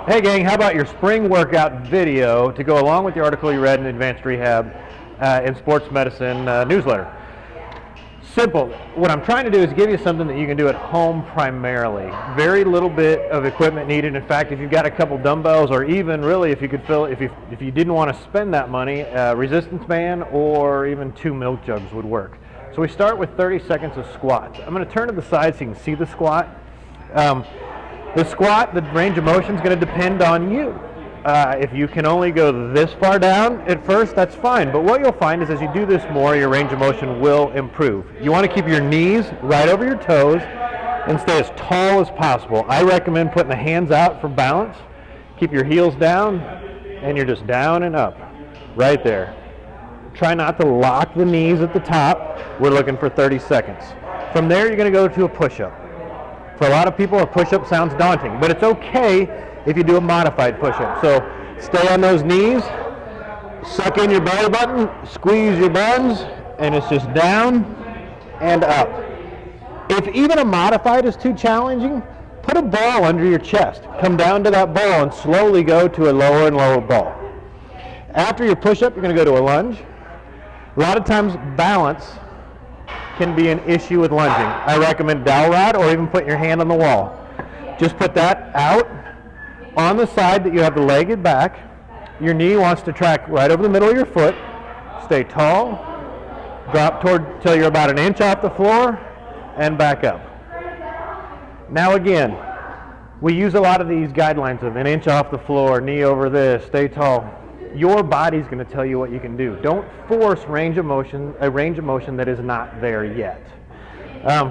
Hey gang, how about your spring workout video to go along with the article you read in Advanced Rehab and Sports Medicine newsletter? Simple. What I'm trying to do is give you something that you can do at home primarily. Very little bit of equipment needed. In fact, if you've got a couple dumbbells, or even really if you could fill, if you didn't want to spend that money, resistance band or even 2 milk jugs would work. So we start with 30 seconds of squats. I'm going to turn to the side so you can see the squat. The squat, the range of motion is going to depend on you. If you can only go this far down at first, that's fine. But what you'll find is as you do this more, your range of motion will improve. You want to keep your knees right over your toes and stay as tall as possible. I recommend putting the hands out for balance. Keep your heels down, and you're just down and up, right there. Try not to lock the knees at the top. We're looking for 30 seconds. From there, you're going to go to a push-up. For a lot of people, a push-up sounds daunting, but it's okay if you do a modified push-up. So stay on those knees, suck in your belly button, squeeze your buns, and it's just down and up. If even a modified is too challenging, put a ball under your chest. Come down to that ball and slowly go to a lower and lower ball. After your push-up, you're going to go to a lunge. A lot of times, balance can be an issue with lunging. I recommend dowel rod or even putting your hand on the wall. Just put that out on the side that you have the leg back. Your knee wants to track right over the middle of your foot. Stay tall. Drop toward till you're about an inch off the floor and back up. Now again, we use a lot of these guidelines of an inch off the floor, knee over this, stay tall. Your body's going to tell you what you can do. Don't force a range of motion that is not there yet.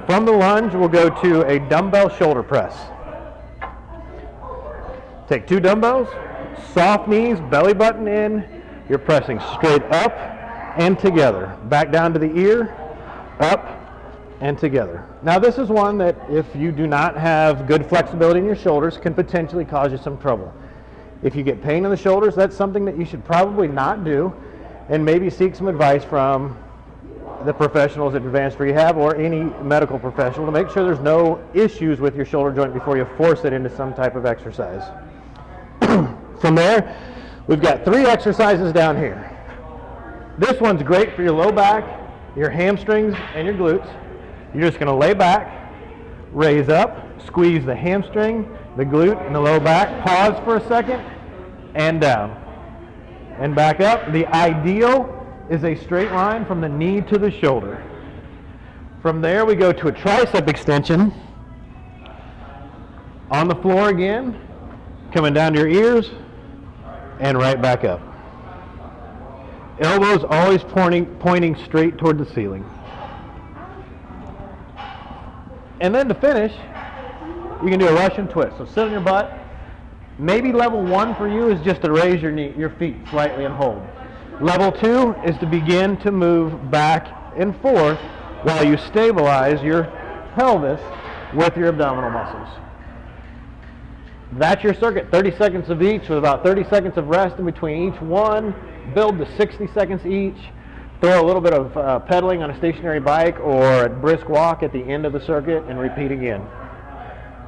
From the lunge, we'll go to a dumbbell shoulder press. Take 2 dumbbells, soft knees, belly button in. You're pressing straight up and together. Back down to the ear, up and together. Now this is one that if you do not have good flexibility in your shoulders can potentially cause you some trouble. If you get pain in the shoulders, that's something that you should probably not do, and maybe seek some advice from the professionals at Advanced Rehab or any medical professional to make sure there's no issues with your shoulder joint before you force it into some type of exercise. From there, we've got 3 exercises down here. This one's great for your low back, your hamstrings, and your glutes. You're just going to lay back, raise up, squeeze the hamstring, the glute, and the low back. Pause for a second, and down. And back up. The ideal is a straight line from the knee to the shoulder. From there, we go to a tricep extension. On the floor again, coming down to your ears, and right back up. Elbows always pointing straight toward the ceiling. And then to finish, you can do a Russian twist. So sit on your butt. Maybe level 1 for you is just to raise your feet slightly and hold. Level 2 is to begin to move back and forth while you stabilize your pelvis with your abdominal muscles. That's your circuit, 30 seconds of each with about 30 seconds of rest in between each one. Build to 60 seconds each. Throw a little bit of pedaling on a stationary bike or a brisk walk at the end of the circuit and repeat again.